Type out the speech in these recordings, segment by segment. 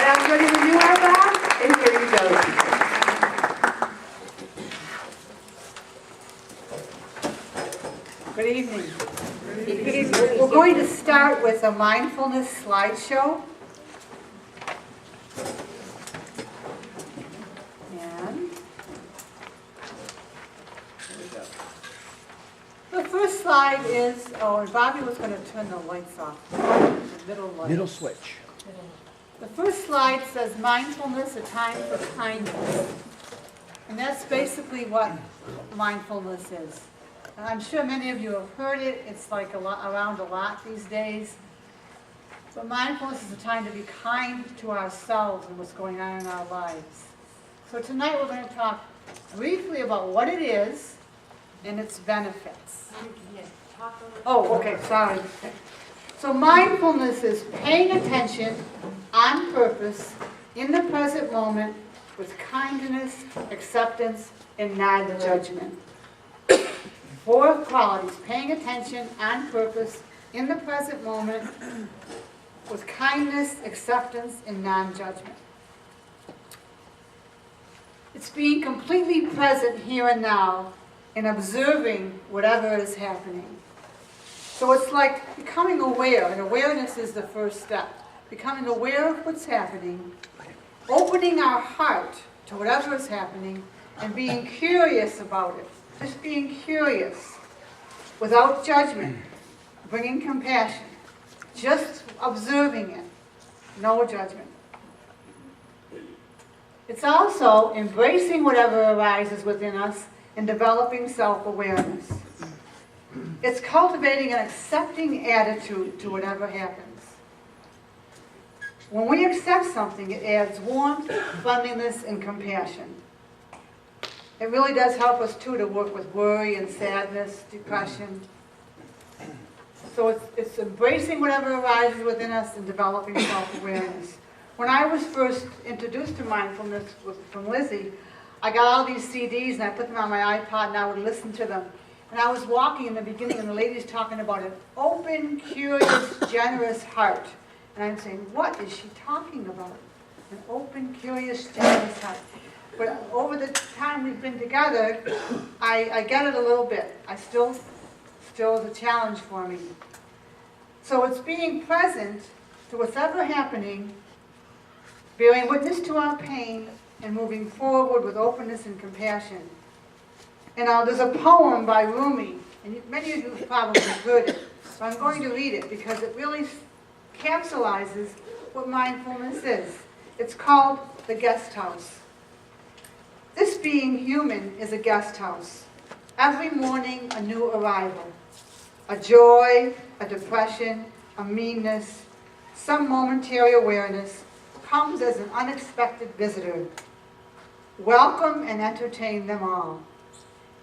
Sounds ready when you are back, and here you go. Good evening. Good evening. We're going to start with a mindfulness slideshow. And the first slide is, and Bobby was going to turn the lights off. The middle light. Middle switch. The first slide says mindfulness, a time for kindness. And that's basically what mindfulness is. And I'm sure many of you have heard it. It's like around a lot these days. But mindfulness is a time to be kind to ourselves and what's going on in our lives. So tonight we're going to talk briefly about what it is and its benefits. Oh, okay, sorry. So mindfulness is paying attention on purpose in the present moment with kindness, acceptance, and non-judgment. 4 qualities: paying attention on purpose in the present moment with kindness, acceptance, and non-judgment. It's being completely present here and now and observing whatever is happening. So it's like becoming aware, and awareness is the first step. Becoming aware of what's happening, opening our heart to whatever is happening, and being curious about it. Just being curious, without judgment, bringing compassion, just observing it, no judgment. It's also embracing whatever arises within us and developing self-awareness. It's cultivating an accepting attitude to whatever happens. When we accept something, it adds warmth, friendliness, and compassion. It really does help us, too, to work with worry and sadness, depression. So it's embracing whatever arises within us and developing self-awareness. When I was first introduced to mindfulness from Lizzie, I got all these CDs and I put them on my iPod and I would listen to them. And I was walking in the beginning and the lady's talking about an open, curious, generous heart. And I'm saying, what is she talking about? An open, curious, generous heart. But over the time we've been together, I get it a little bit. I still is a challenge for me. So it's being present to what's ever happening, bearing witness to our pain, and moving forward with openness and compassion. And there's a poem by Rumi, and many of you have probably heard it, so I'm going to read it because it really capsulizes what mindfulness is. It's called The Guest House. This being human is a guest house. Every morning a new arrival. A joy, a depression, a meanness, some momentary awareness comes as an unexpected visitor. Welcome and entertain them all.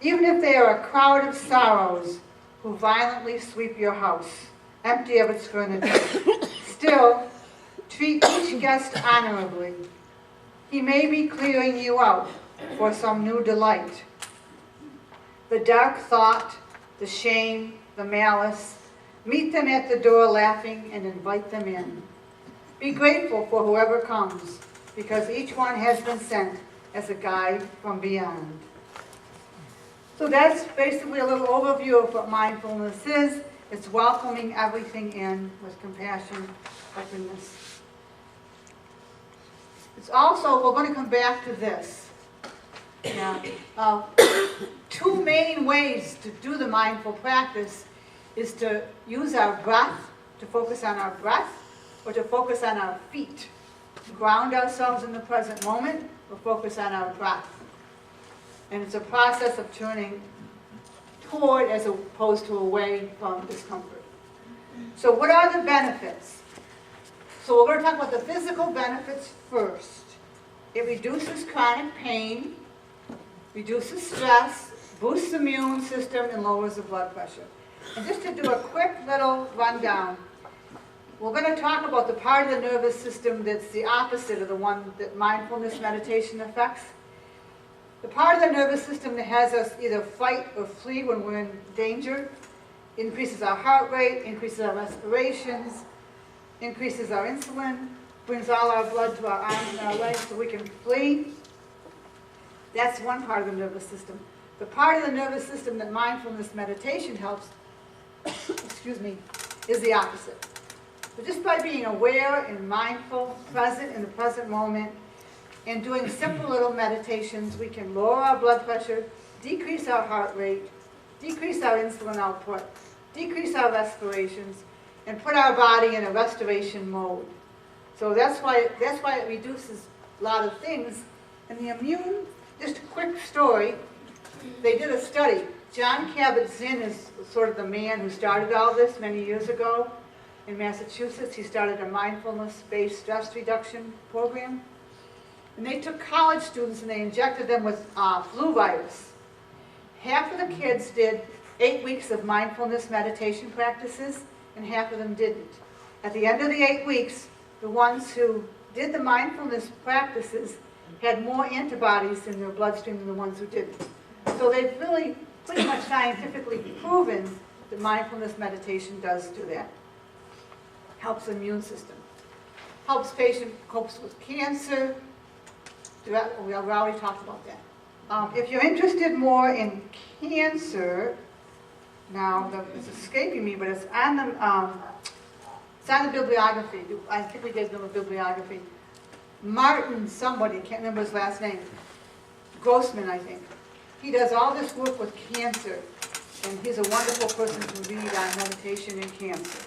Even if they are a crowd of sorrows who violently sweep your house, empty of its furniture, still treat each guest honorably. He may be clearing you out for some new delight. The dark thought, the shame, the malice, meet them at the door laughing and invite them in. Be grateful for whoever comes, because each one has been sent as a guide from beyond. So that's basically a little overview of what mindfulness is. It's welcoming everything in with compassion, openness. It's also, we're going to come back to this. Now, 2 main ways to do the mindful practice is to use our breath, to focus on our breath, or to focus on our feet. To ground ourselves in the present moment, or focus on our breath. And it's a process of turning toward as opposed to away from discomfort. So what are the benefits? So we're going to talk about the physical benefits first. It reduces chronic pain, reduces stress, boosts the immune system, and lowers the blood pressure. And just to do a quick little rundown, we're going to talk about the part of the nervous system that's the opposite of the one that mindfulness meditation affects. The part of the nervous system that has us either fight or flee when we're in danger, increases our heart rate, increases our respirations, increases our insulin, brings all our blood to our arms and our legs so we can flee. That's one part of the nervous system. The part of the nervous system that mindfulness meditation helps, excuse me, is the opposite. So just by being aware and mindful, present in the present moment, and doing simple little meditations, we can lower our blood pressure, decrease our heart rate, decrease our insulin output, decrease our respirations, and put our body in a restoration mode. So that's why it reduces a lot of things. And the immune, just a quick story, they did a study. John Kabat-Zinn is sort of the man who started all this many years ago in Massachusetts. He started a mindfulness-based stress reduction program. And they took college students and they injected them with flu virus. Half of the kids did 8 weeks of mindfulness meditation practices, and half of them didn't. At the end of the 8 weeks, the ones who did the mindfulness practices had more antibodies in their bloodstream than the ones who didn't. So they've really pretty much scientifically proven that mindfulness meditation does do that. Helps the immune system. Helps patient copes with cancer. We already talked about that. If you're interested more in cancer, now it's escaping me, but it's on the bibliography. I think we gave them a bibliography. Martin somebody, can't remember his last name, Grossman, I think. He does all this work with cancer, and he's a wonderful person to read on meditation and cancer.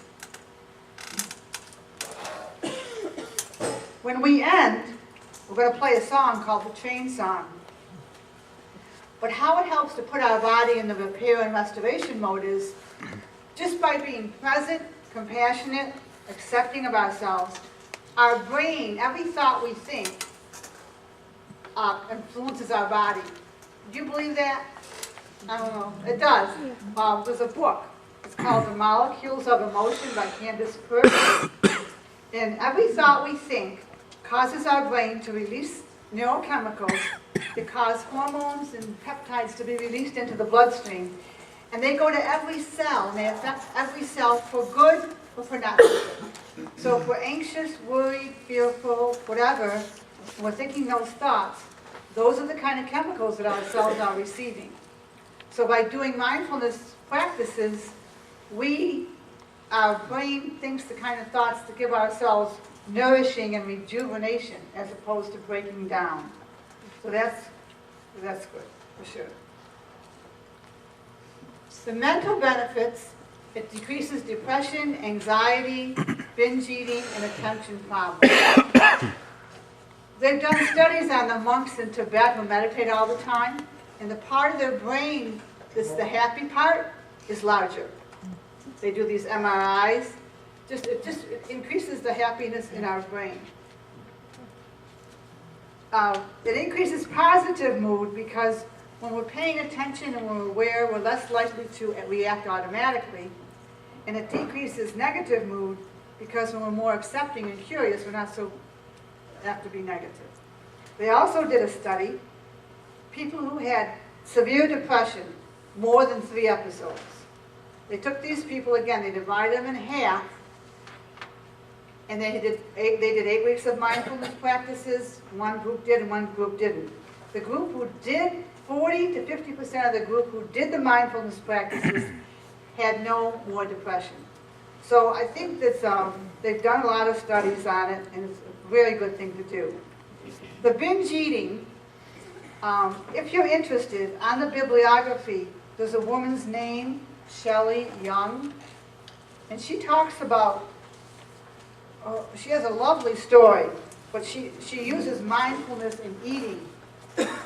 When we end, we're going to play a song called the Train Song. But how it helps to put our body in the repair and restoration mode is just by being present, compassionate, accepting of ourselves. Our brain, every thought we think, influences our body. Do you believe that? I don't know. It does. There's a book. It's called The Molecules of Emotion by Candace Pert. And every thought we think causes our brain to release neurochemicals that cause hormones and peptides to be released into the bloodstream. And they go to every cell, and they affect every cell for good or for not good. So if we're anxious, worried, fearful, whatever, and we're thinking those thoughts, those are the kind of chemicals that our cells are receiving. So by doing mindfulness practices, our brain thinks the kind of thoughts to give ourselves nourishing and rejuvenation as opposed to breaking down. So that's good, for sure. The mental benefits, it decreases depression, anxiety, binge eating, and attention problems. They've done studies on the monks in Tibet who meditate all the time, and the part of their brain that's the happy part is larger. They do these MRIs. It increases the happiness in our brain. It increases positive mood because when we're paying attention and when we're aware, we're less likely to react automatically. And it decreases negative mood because when we're more accepting and curious, we're not so apt to be negative. They also did a study, people who had severe depression, more than 3 episodes. They took these people, again, they divided them in half, and they did 8 weeks of mindfulness practices. One group did and one group didn't. The group who did, 40 to 50% of the group who did the mindfulness practices had no more depression. So I think that they've done a lot of studies on it, and it's a very good thing to do. The binge eating, if you're interested, on the bibliography, there's a woman's name, Shelley Young, and she talks about, she has a lovely story, but she uses mindfulness in eating,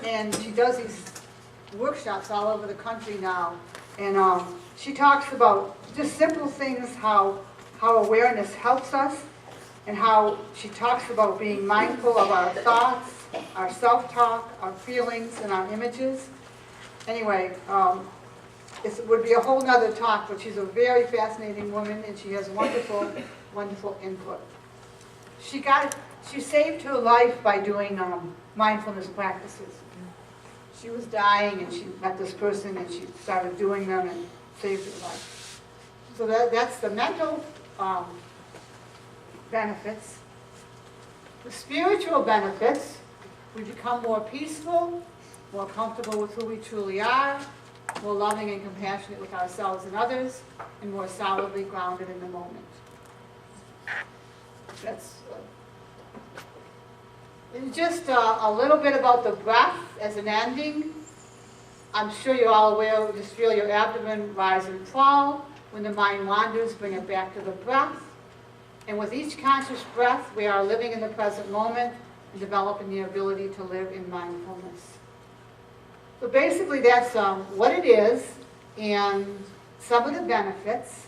and she does these workshops all over the country now, and she talks about just simple things, how awareness helps us, and how she talks about being mindful of our thoughts, our self-talk, our feelings, and our images. Anyway, it would be a whole nother talk, but she's a very fascinating woman, and she has wonderful, wonderful input. She saved her life by doing mindfulness practices. She was dying, and she met this person, and she started doing them and saved her life. So that's the mental benefits. The spiritual benefits, we become more peaceful, more comfortable with who we truly are, more loving and compassionate with ourselves and others, and more solidly grounded in the moment. That's just a little bit about the breath as an ending. I'm sure you're all aware, just feel your abdomen rise and fall. When the mind wanders, bring it back to the breath. And with each conscious breath, we are living in the present moment and developing the ability to live in mindfulness. So basically that's what it is and some of the benefits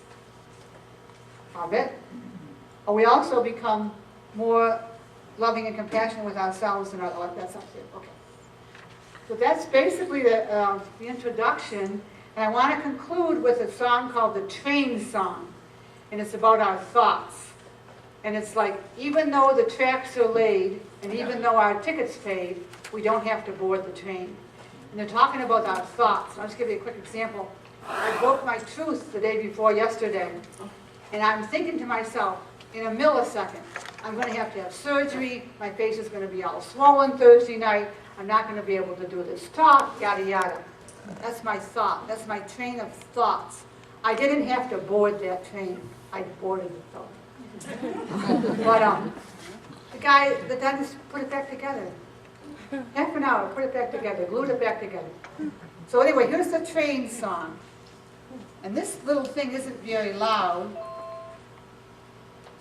of it. We also become more loving and compassionate with ourselves and others. That's up there. Okay. So that's basically the introduction. And I want to conclude with a song called the Train Song. And it's about our thoughts. And it's like, even though the tracks are laid, and even though our ticket's paid, we don't have to board the train. And they're talking about our thoughts. I'll just give you a quick example. I broke my tooth the day before yesterday. And I'm thinking to myself, in a millisecond, I'm going to have surgery. My face is going to be all swollen Thursday night. I'm not going to be able to do this talk, yada, yada. That's my thought. That's my train of thoughts. I didn't have to board that train. I boarded it, though. But the dentist put it back together. Half an hour, put it back together, glued it back together. So anyway, here's the train song. And this little thing isn't very loud,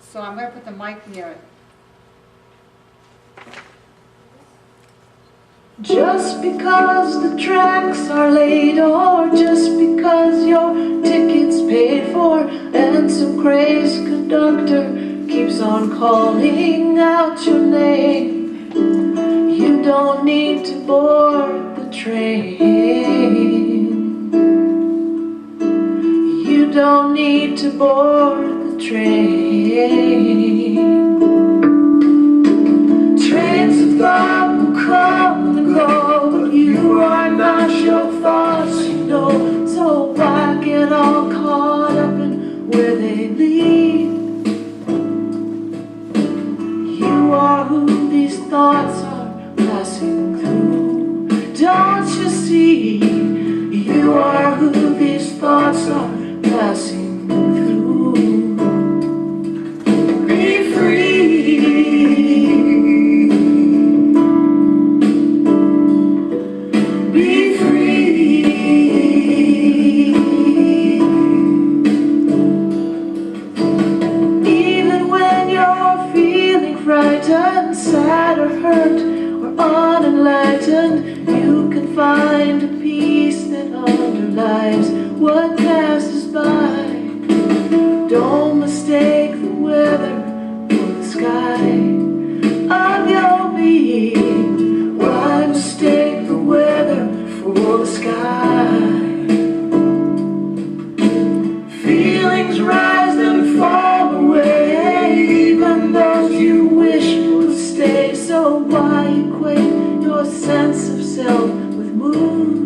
so I'm going to put the mic near it. Just because the tracks are laid, or just because your ticket's paid for, and some crazed conductor keeps on calling out your name, you don't need to board the train. You don't need to board the train. Trains of thought will come and go, but you are not your thoughts, you know. So why get all caught up in where they lead? You are who these thoughts are passing through. Don't you see? You are who these thoughts are passing through. Be free. Be free. Even when you're feeling frightened, sad or hurt or unenlightened, you can find a peace that underlies what passes by. Don't mistake the weather for the sky of your being. Why mistake the weather for the sky? Feelings rise and fall away, even those you wish would stay. So why equate your sense of self with mood?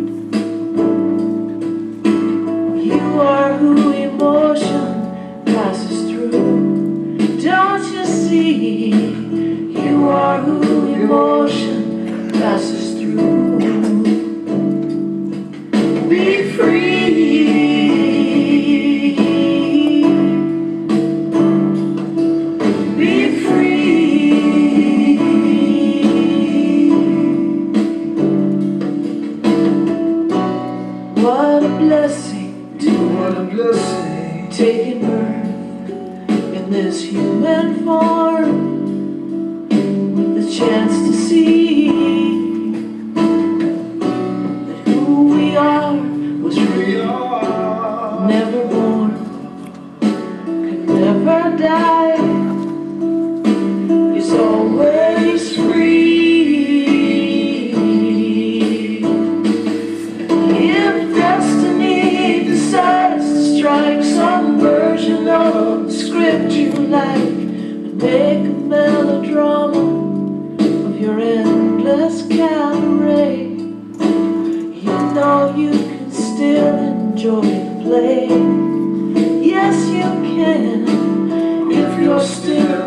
You are who emotion passes through. Don't you see? You are who emotion passes through. Be free. Be free. What a blessing. What a blessing, taking birth in this human form, with the chance to see that who we are was real, never born, could never die, is always free. If destiny decides to strike some version of the script you like, and make a melodrama of your endless cabaret, you know you can still enjoy the play. Yes, you